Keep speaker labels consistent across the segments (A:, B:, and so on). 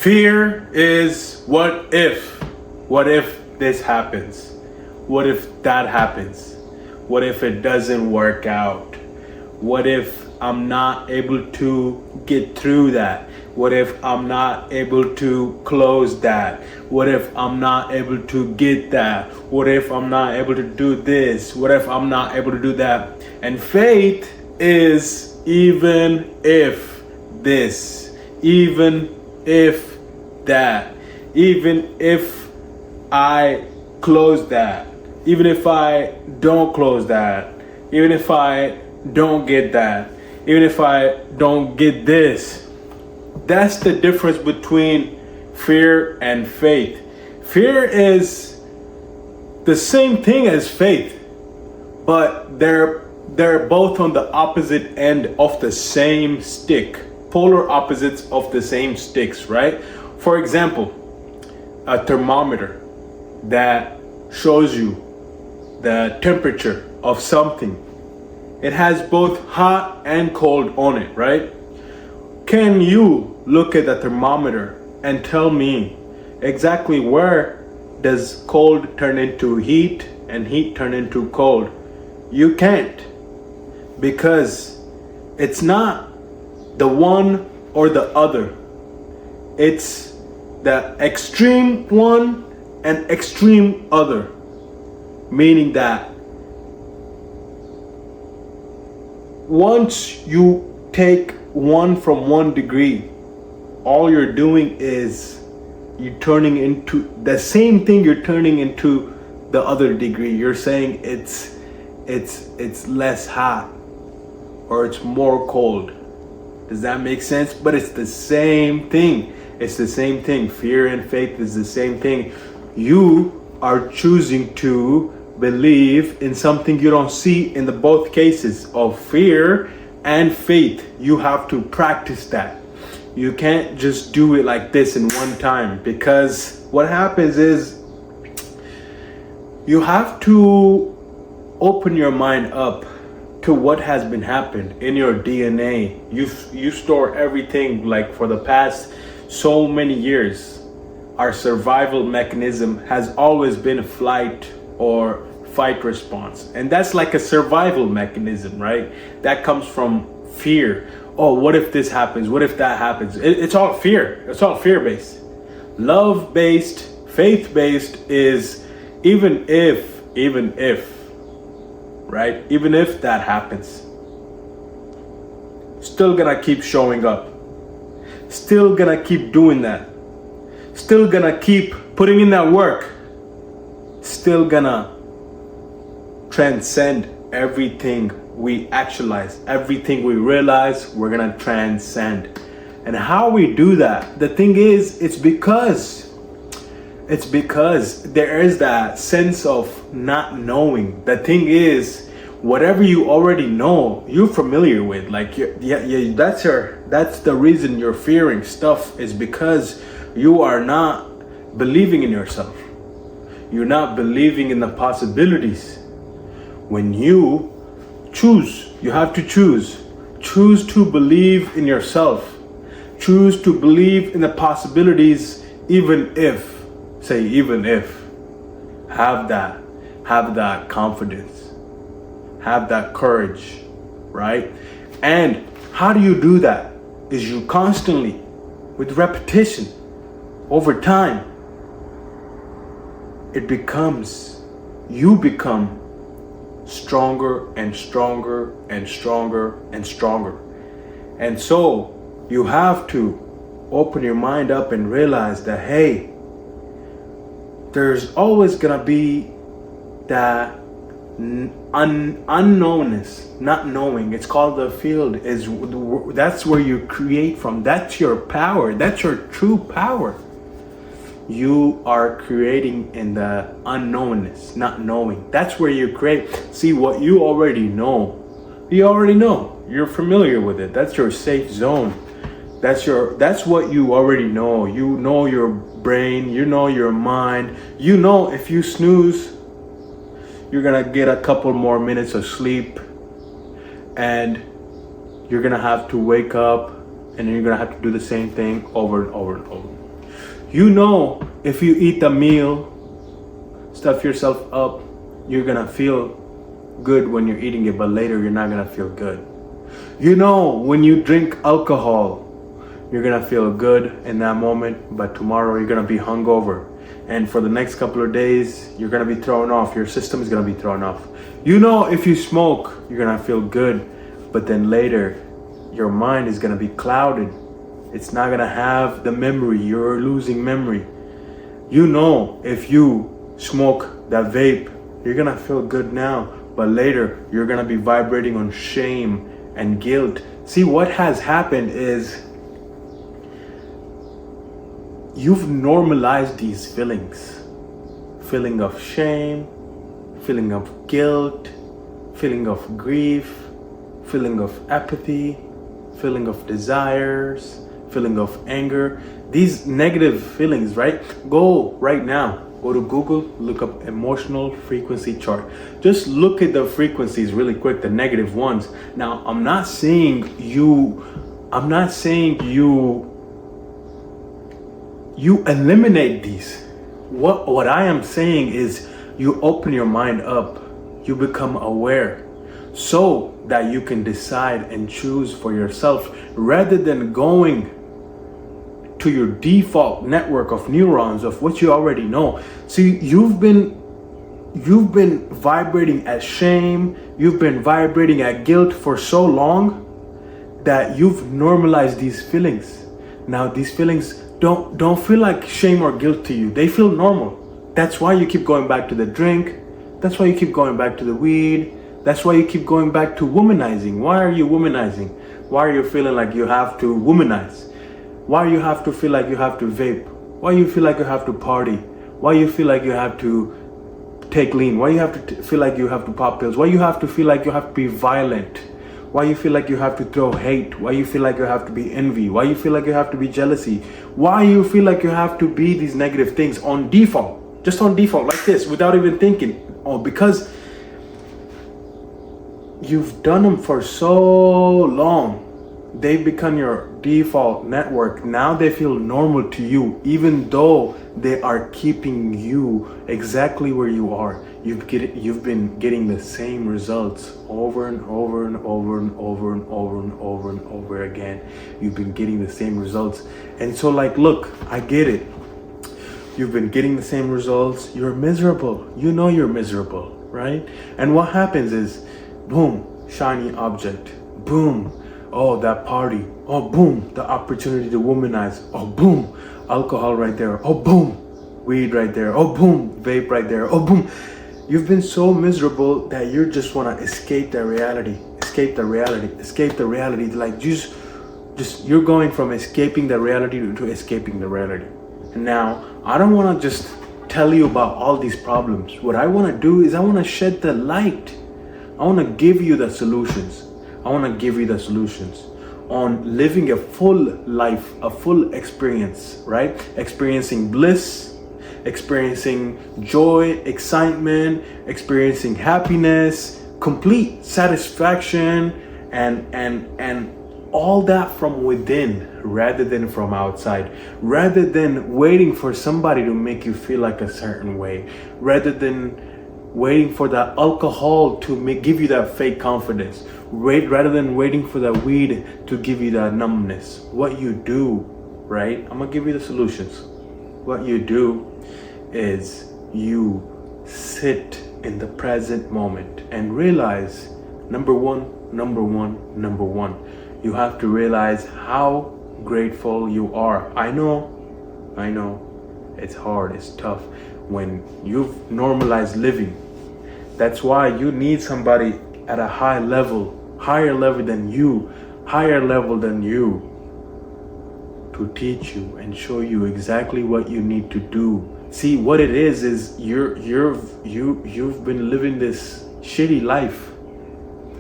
A: Fear is what if? What if this happens? What if that happens? What if it doesn't work out? What if I'm not able to get through that? What if I'm not able to close that? What if I'm not able to get that? What if I'm not able to do this? What if I'm not able to do that? And faith is even if this, even if that, even if I close that, even if I don't close that, even if I don't get that, even if I don't get this. That's the difference between fear and faith. Fear is the same thing as faith, but they're both on the opposite end of the same stick, polar opposites of the same sticks, right? For example, a thermometer that shows you the temperature of something. It has both hot and cold on it, right? Can you look at the thermometer and tell me exactly where does cold turn into heat and heat turn into cold? You can't, because it's not the one or the other. It's the extreme one and extreme other, meaning that once you take one from 1 degree, all you're doing is you're turning into the same thing. You're turning into the other degree. You're saying it's less hot or it's more cold. Does that make sense? But it's the same thing. It's the same thing. Fear and faith is the same thing. You are choosing to believe in something you don't see in the both cases of fear and faith. You have to practice that. You can't just do it like this in one time, because what happens is you have to open your mind up to what has been happened in your DNA. You store everything, like for the past so many years. Our survival mechanism has always been flight or fight response, and that's like a survival mechanism, right? That comes from fear. Oh, what if this happens? What if that happens? It's all fear. It's all fear based. Love based, faith based is even if, right? Even if that happens, still gonna keep showing up, still gonna keep doing that, still gonna keep putting in that work, still gonna transcend everything we actualize, everything we realize. We're gonna transcend. And how we do that, the thing is, it's because there is that sense of not knowing. The thing is, whatever you already know, you're familiar with, like that's the reason you're fearing stuff, is because you are not believing in yourself. You're not believing in the possibilities. When you choose, you have to choose to believe in yourself, choose to believe in the possibilities. Even if have that confidence, have that courage, right? And how do you do that? Is you constantly, with repetition, over time, you become stronger and stronger and stronger and stronger. And so you have to open your mind up and realize that, hey, there's always gonna be that unknownness, not knowing. It's called the field. That's where you create from. That's your power. That's your true power. You are creating in the unknownness, not knowing. That's where you create. See, what you already know, you're familiar with it. That's your safe zone. That's what you already know. You know your brain, you know your mind. You know if you snooze, you're gonna get a couple more minutes of sleep, and you're gonna have to wake up, and then you're gonna have to do the same thing over and over and over. You know, if you eat the meal, stuff yourself up, you're gonna feel good when you're eating it, but later you're not gonna feel good. You know, when you drink alcohol, you're gonna feel good in that moment, but tomorrow you're gonna be hungover. And for the next couple of days, you're gonna be thrown off. Your system is gonna be thrown off. You know, if you smoke, you're gonna feel good, but then later, your mind is gonna be clouded. It's not gonna have the memory. You're losing memory. You know, if you smoke that vape, you're gonna feel good now, but later you're gonna be vibrating on shame and guilt. See, what has happened is you've normalized these feelings. Feeling of shame, feeling of guilt, feeling of grief, feeling of apathy, feeling of desires, feeling of anger. These negative feelings, right? Go right now. Go to Google, look up emotional frequency chart. Just look at the frequencies really quick, the negative ones. Now, I'm not saying you eliminate these. What I am saying is you open your mind up, you become aware, so that you can decide and choose for yourself rather than going to your default network of neurons of what you already know. See, you've been vibrating at shame, you've been vibrating at guilt for so long that you've normalized these feelings. Now these feelings don't feel like shame or guilt to you. They feel normal. That's why you keep going back to the drink. That's why you keep going back to the weed. That's why you keep going back to womanizing. Why are you womanizing? Why are you feeling like you have to womanize? Why you have to feel like you have to vape? Why you feel like you have to party? Why you feel like you have to take lean? Why you have to feel like you have to pop pills? Why you have to feel like you have to be violent? Why you feel like you have to throw hate? Why you feel like you have to be envy? Why you feel like you have to be jealousy? Why you feel like you have to be these negative things on default? Just on default, like this, without even thinking. Oh, because you've done them for so long. They've become your default network. Now they feel normal to you, even though they are keeping you exactly where you are. You've been getting the same results over and over and over and over and over and over and over again. You've been getting the same results. And so like, look, I get it. You've been getting the same results. You're miserable. You know you're miserable, right? And what happens is, boom, shiny object. Boom. Oh, that party. Oh, boom, the opportunity to womanize. Oh, boom, alcohol right there. Oh, boom, weed right there. Oh, boom, vape right there. Oh, boom. You've been so miserable that you just want to escape that reality. Escape the reality. Like just you're going from escaping the reality to escaping the reality. And now, I don't want to just tell you about all these problems. What I want to do is I want to shed the light. I want to give you the solutions. On living a full life, a full experience, right? Experiencing bliss, experiencing joy, excitement, experiencing happiness, complete satisfaction, and all that from within rather than from outside, rather than waiting for somebody to make you feel like a certain way, rather than waiting for that alcohol to give you that fake confidence, rather than waiting for that weed to give you that numbness. What you do, right? I'm gonna give you the solutions. What you do is you sit in the present moment and realize, number one, you have to realize how grateful you are. I know, it's hard, it's tough when you've normalized living. That's why you need somebody at a higher level than you, to teach you and show you exactly what you need to do. See, what it is you've been living this shitty life.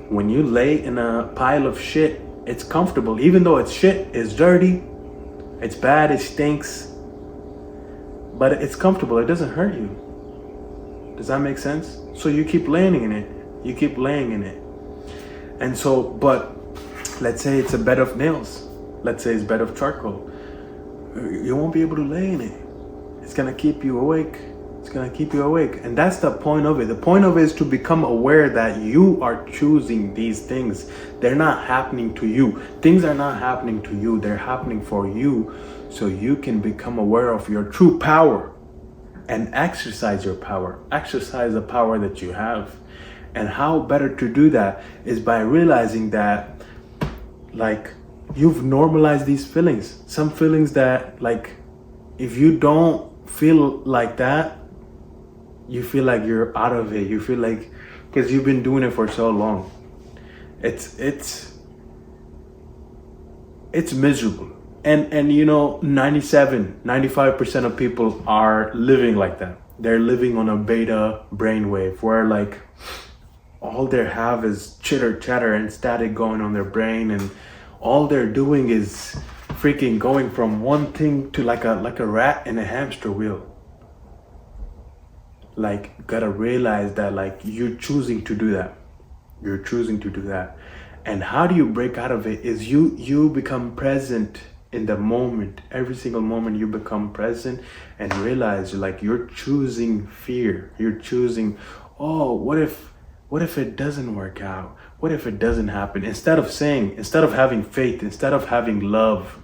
A: When you lay in a pile of shit, it's comfortable, even though it's shit, it's dirty, it's bad, it stinks, but it's comfortable, it doesn't hurt you. Does that make sense? So you keep laying in it. And so, but let's say it's a bed of nails. Let's say it's a bed of charcoal. You won't be able to lay in it. It's gonna keep you awake. It's gonna keep you awake. And that's the point of it. The point of it is to become aware that you are choosing these things. They're not happening to you. Things are not happening to you. They're happening for you, so you can become aware of your true power and exercise your power. Exercise the power that you have. And how better to do that is by realizing that, like, you've normalized these feelings. Some feelings that, like, if you don't feel like that, you feel like you're out of it. You feel like, because you've been doing it for so long, it's miserable. And you know, 95% of people are living like that. They're living on a beta brainwave where, like, all they have is chitter chatter and static going on their brain, and all they're doing is freaking going from one thing to like a rat in a hamster wheel. Like, gotta realize that, like, you're choosing to do that. You're choosing to do that. And how do you break out of it is you become present in the moment. Every single moment you become present and realize, like, you're choosing fear. You're choosing, oh, what if it doesn't work out? What if it doesn't happen? Instead of having faith, instead of having love,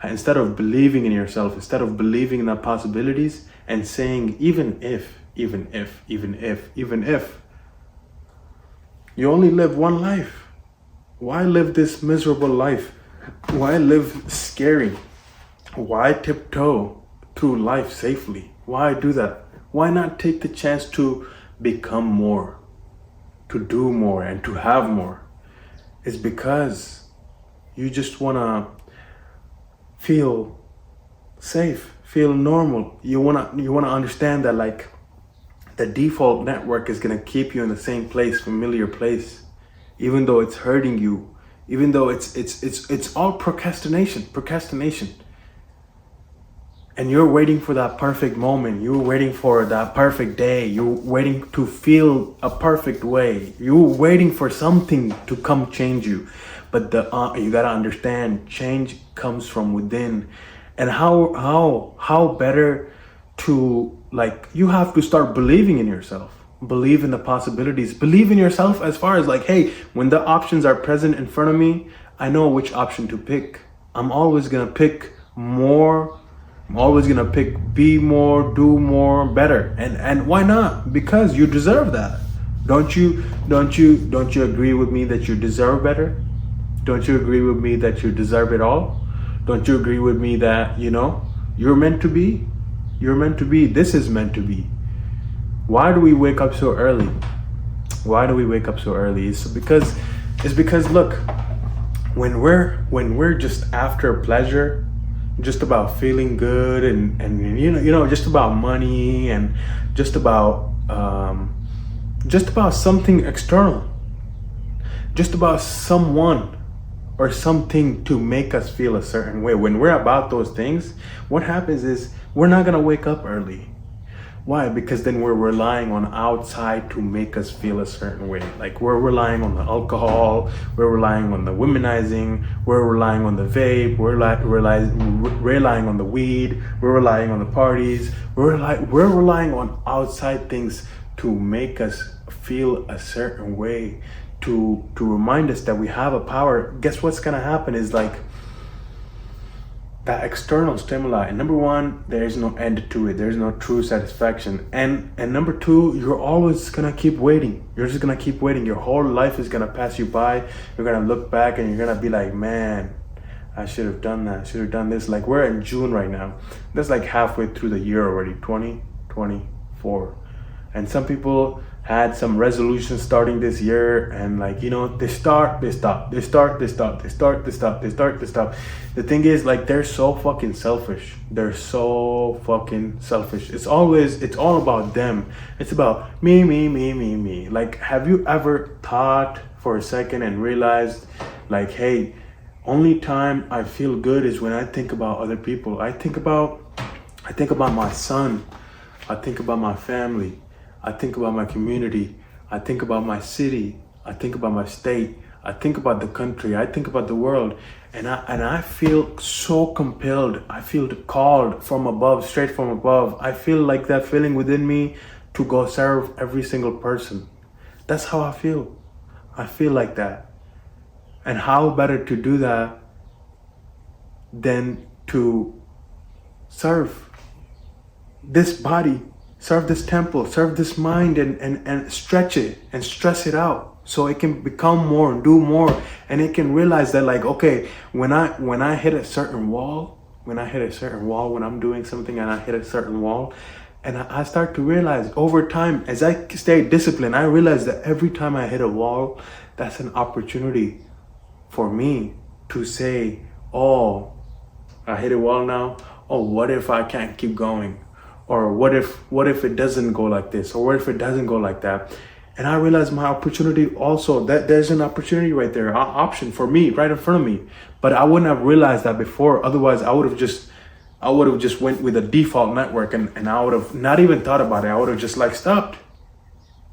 A: instead of believing in yourself, instead of believing in the possibilities and saying, even if, you only live one life. Why live this miserable life? Why live scary? Why tiptoe through life safely? Why do that? Why not take the chance to become more, to do more, and to have more? It's because you just want to feel safe, feel normal. You want to understand that, like, the default network is going to keep you in the same place, familiar place, even though it's hurting you, even though it's all procrastination. And you're waiting for that perfect moment. You're waiting for that perfect day. You're waiting to feel a perfect way. You're waiting for something to come change you. But you gotta understand, change comes from within. And how better to, like, you have to start believing in yourself. Believe in the possibilities. Believe in yourself as far as, like, hey, when the options are present in front of me, I know which option to pick. I'm always gonna pick more. I'm always gonna pick be more, do more, better. And why not? Because you deserve that. Don't you agree with me that you deserve better? Don't you agree with me that you deserve it all? Don't you agree with me that, you know, you're meant to be? You're meant to be. This is meant to be. Why do we wake up so early? Why do we wake up so early? It's because look, when we're just after pleasure, just about feeling good and you know, just about money and just about something external, just about someone or something to make us feel a certain way. When we're about those things, what happens is we're not gonna wake up early. Why? Because then we're relying on outside to make us feel a certain way. Like, we're relying on the alcohol, we're relying on the womanizing, we're relying on the vape, we're relying on the weed, we're relying on the parties, we're relying on outside things to make us feel a certain way, to remind us that we have a power. Guess what's gonna happen is, like, that external stimuli, and number one, there's no end to it. There's no true satisfaction. And number two, you're always gonna keep waiting. You're just gonna keep waiting. Your whole life is gonna pass you by. You're gonna look back and you're gonna be like, man, I should have done that. I should have done this. Like, we're in June right now. That's like halfway through the year already, 2024. And some people had some resolutions starting this year, and, like, you know, they start, they stop, they start, they stop, they start, they stop, they start, they stop. The thing is, like, they're so fucking selfish. They're so fucking selfish. It's all about them. It's about me. Like, have you ever thought for a second and realized, like, hey, only time I feel good is when I think about other people. I think about my son. I think about my family. I think about my community. I think about my city. I think about my state. I think about the country. I think about the world. And I feel so compelled. I feel called from above, straight from above. I feel like that feeling within me to go serve every single person. That's how I feel. I feel like that. And how better to do that than to serve this body, serve this temple, serve this mind, and stretch it and stress it out so it can become more and do more, and it can realize that, like, okay, when I hit a certain wall, when I'm doing something and I hit a certain wall, and I start to realize over time, as I stay disciplined, I realize that every time I hit a wall, that's an opportunity for me to say, oh, I hit a wall now. Oh, what if I can't keep going? Or what if it doesn't go like this? Or what if it doesn't go like that? And I realized my opportunity also, that there's an opportunity right there, an option for me right in front of me. But I wouldn't have realized that before. Otherwise, I would have just went with a default network, and I would have not even thought about it. I would have just like stopped.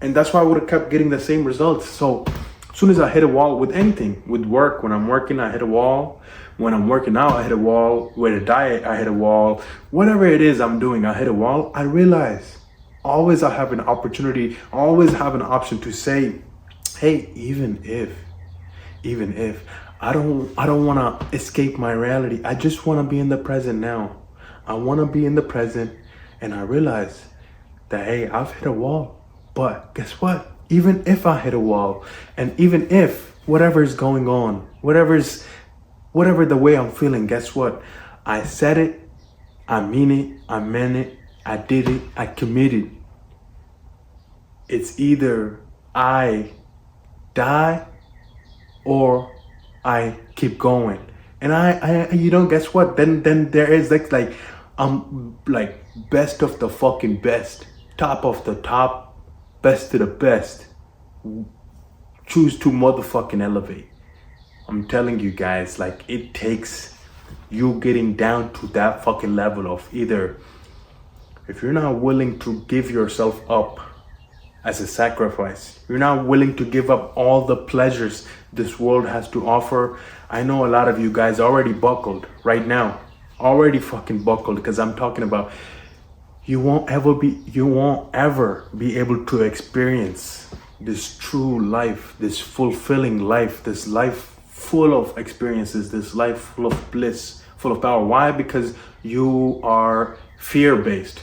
A: And that's why I would have kept getting the same results. So as soon as I hit a wall with anything, with work, when I'm working, I hit a wall. When I'm working out, I hit a wall. With a diet, I hit a wall. Whatever it is I'm doing, I hit a wall. I realize always I have an opportunity, always have an option to say, hey, even if I don't want to escape my reality. I just want to be in the present now. I want to be in the present, and I realize that, hey, I've hit a wall. But guess what? Even if I hit a wall, and even if whatever is going on, whatever the way I'm feeling, guess what? I said it, I mean it, I meant it, I did it, I committed. It's either I die or I keep going. And I guess what? Then there is like I'm like best of the fucking best, top of the top, best to the best. Choose to motherfucking elevate. I'm telling you guys, like, it takes you getting down to that fucking level of either, if you're not willing to give yourself up as a sacrifice, you're not willing to give up all the pleasures this world has to offer. I know a lot of you guys already buckled right now, already fucking buckled, because I'm talking about you won't ever be able to experience this true life, this fulfilling life, this life full of experiences, this life full of bliss, full of power. Why? Because you are fear-based.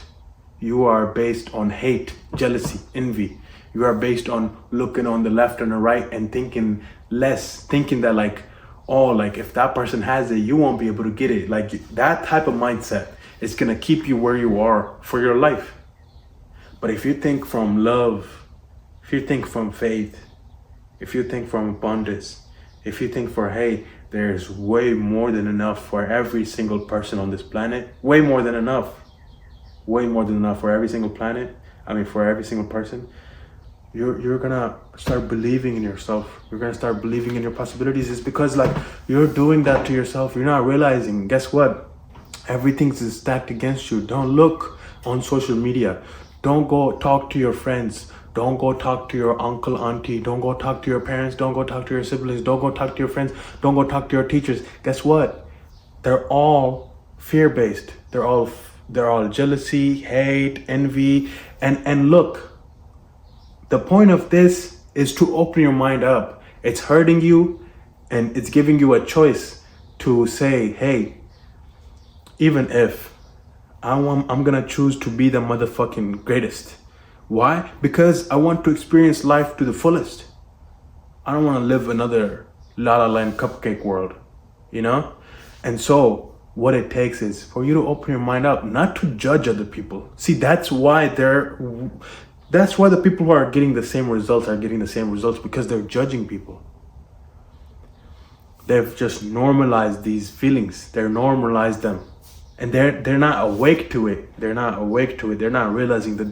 A: You are based on hate, jealousy, envy. You are based on looking on the left and the right and thinking less, thinking that like, oh, like if that person has it, you won't be able to get it. Like that type of mindset is gonna keep you where you are for your life. But if you think from love, if you think from faith, if you think from abundance, if you think for, hey, there's way more than enough for every single person on this planet, way more than enough for every single planet, for every single person, you're gonna start believing in yourself. You're gonna start believing in your possibilities. It's because like you're doing that to yourself. You're not realizing, guess what? Everything's stacked against you. Don't look on social media. Don't go talk to your friends. Don't go talk to your uncle, auntie. Don't go talk to your parents. Don't go talk to your siblings. Don't go talk to your friends. Don't go talk to your teachers. Guess what? They're all fear-based. They're all jealousy, hate, envy. And look, the point of this is to open your mind up. It's hurting you, and it's giving you a choice to say, hey, even if I'm gonna choose to be the motherfucking greatest. Why? Because I want to experience life to the fullest. I don't want to live another La La Land cupcake world, And so what it takes is for you to open your mind up, not to judge other people. See, that's why the people who are getting the same results are getting the same results, because they're judging people. They've just normalized these feelings. They're normalized them. And they're not awake to it. They're not realizing that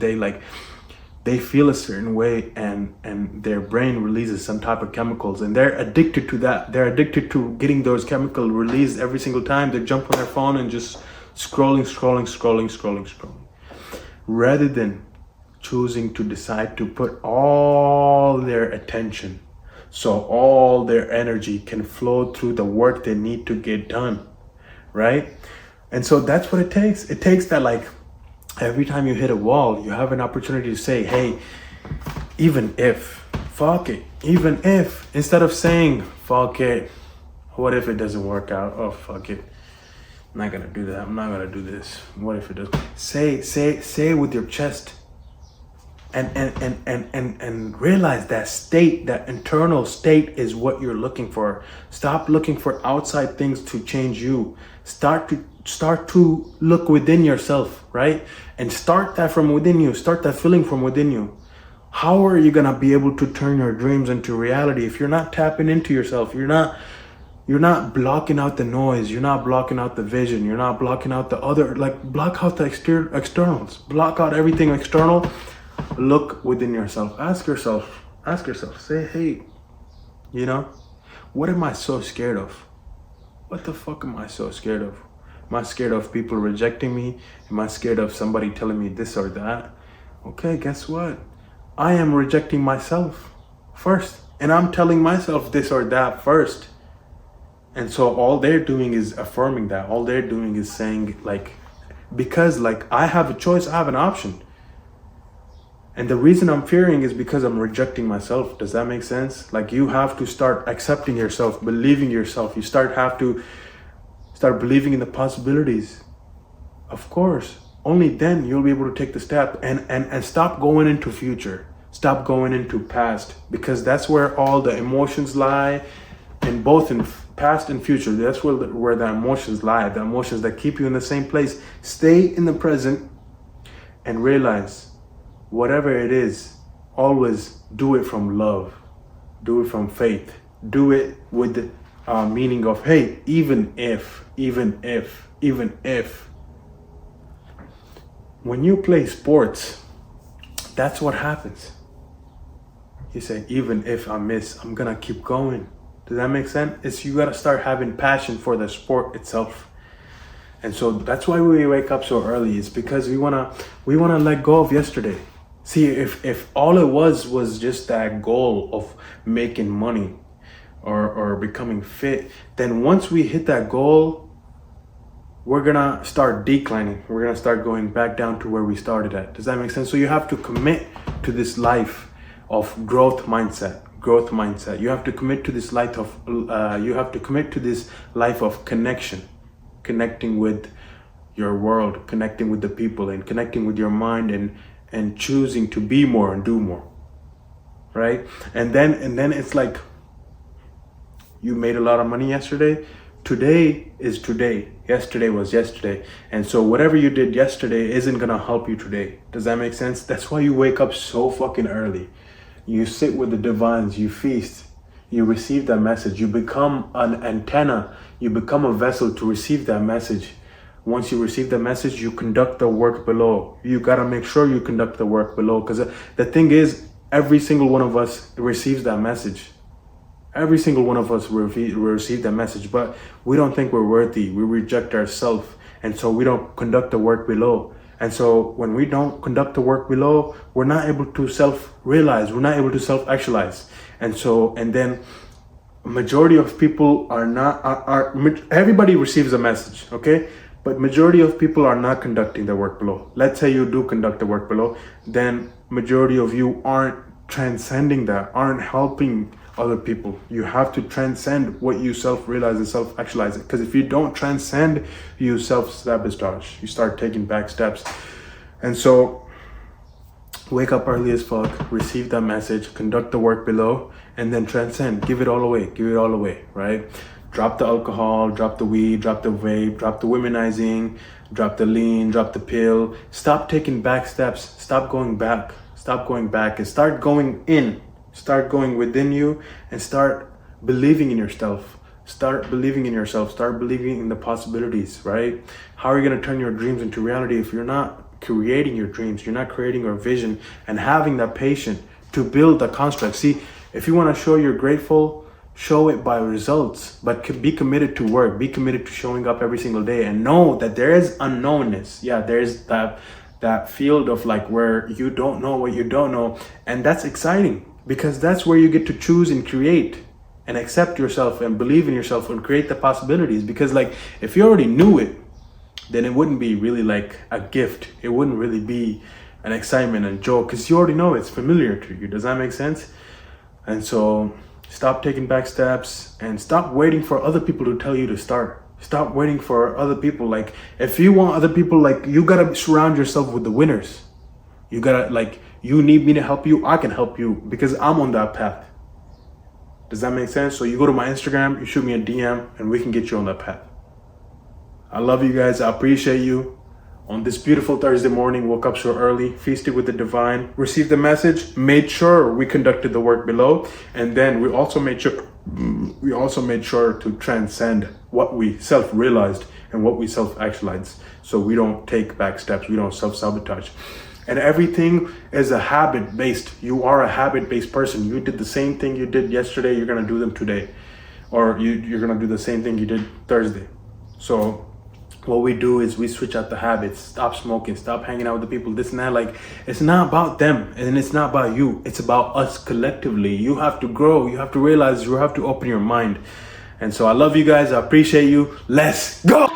A: they feel a certain way, and their brain releases some type of chemicals, and they're addicted to that. They're addicted to getting those chemicals released every single time they jump on their phone and just scrolling, rather than choosing to decide to put all their attention so all their energy can flow through the work they need to get done, right? And so that's what it takes. It takes that, like, every time you hit a wall, you have an opportunity to say, hey, even if, fuck it, even if, instead of saying, fuck it, what if it doesn't work out? Oh, fuck it. I'm not gonna do that. I'm not gonna do this. What if it does? Say with your chest. And realize that state, that internal state is what you're looking for. Stop looking for outside things to change you. Start to look within yourself, right? And start that from within you. Start that feeling from within you. How are you gonna be able to turn your dreams into reality if you're not tapping into yourself? You're not blocking out the noise. You're not blocking out the vision. You're not blocking out the other, like, block out the externals. Block out everything external. Look within yourself. Ask yourself, say, hey, what am I so scared of? What the fuck am I so scared of? Am I scared of people rejecting me? Am I scared of somebody telling me this or that? Okay, guess what? I am rejecting myself first. And I'm telling myself this or that first. And so all they're doing is affirming that. All they're doing is saying, like, because, like, I have a choice, I have an option. And the reason I'm fearing is because I'm rejecting myself. Does that make sense? Like, you have to start accepting yourself, believing yourself. You have to start believing in the possibilities. Of course, only then you'll be able to take the step and stop going into future. Stop going into past, because that's where all the emotions lie, and both in past and future. That's where the emotions lie, the emotions that keep you in the same place. Stay in the present and realize, whatever it is, always do it from love. Do it from faith. Do it with the meaning of, hey, even if. When you play sports, that's what happens. You say, even if I miss, I'm gonna keep going. Does that make sense? You gotta start having passion for the sport itself. And so that's why we wake up so early. It's because we wanna let go of yesterday. See, if all it was just that goal of making money or becoming fit, then once we hit that goal, we're gonna start declining. We're gonna start going back down to where we started at. Does that make sense? So you have to commit to this life of growth mindset. You have to commit to this life of connection, connecting with your world, connecting with the people, and connecting with your mind, and choosing to be more and do more, right? And then it's like, you made a lot of money yesterday. Today is today. Yesterday was yesterday. And so whatever you did yesterday isn't gonna help you today. Does that make sense? That's why you wake up so fucking early. You sit with the divines, you feast, you receive that message. You become an antenna. You become a vessel to receive that message. Once you receive the message, you conduct the work below. You gotta make sure you conduct the work below, because the thing is, every single one of us receives that message. Every single one of us receive that message, but we don't think we're worthy. We reject ourselves, and so we don't conduct the work below. And so when we don't conduct the work below, we're not able to self-realize. We're not able to self-actualize. And then majority of people everybody receives a message, okay? But majority of people are not conducting the work below. Let's say you do conduct the work below, then majority of you aren't transcending that, aren't helping other people. You have to transcend what you self-realize and self-actualize it. Because if you don't transcend, you self-sabotage. You start taking back steps. And so wake up early as fuck, receive that message, conduct the work below, and then transcend. Give it all away, right? Drop the alcohol, drop the weed, drop the vape, drop the womanizing, drop the lean, drop the pill. Stop taking back steps. Stop going back and start going in. Start going within you and start believing in yourself. Start believing in the possibilities, right? How are you going to turn your dreams into reality if you're not creating your dreams? You're not creating your vision and having that patience to build the construct. See, if you want to show you're grateful, show it by results, but be committed to work. Be committed to showing up every single day and know that there is unknownness. Yeah, there's that field of like where you don't know what you don't know, and that's exciting. because that's where you get to choose and create and accept yourself and believe in yourself and create the possibilities. Because like if you already knew it, then it wouldn't be really like a gift. It wouldn't really be an excitement and joy because you already know it's familiar to you. Does that make sense? And so stop taking back steps and stop waiting for other people to tell you to start. Stop waiting for other people. Like if you want other people, like you gotta surround yourself with the winners. You gotta, like, you need me to help you, I can help you because I'm on that path. Does that make sense? So you go to my Instagram, you shoot me a DM, and we can get you on that path. I love you guys. I appreciate you. On this beautiful Thursday morning, woke up so early, feasted with the divine, received the message, made sure we conducted the work below, and then we also made sure to transcend what we self-realized and what we self-actualized. So we don't take back steps, we don't self-sabotage. And everything is a habit-based. You are a habit-based person. You did the same thing you did yesterday, you're gonna do them today. Or you're gonna do the same thing you did Thursday. So what we do is we switch out the habits, stop smoking, stop hanging out with the people, this and that. Like, it's not about them and it's not about you. It's about us collectively. You have to grow. You have to realize, you have to open your mind. And so I love you guys. I appreciate you. Let's go.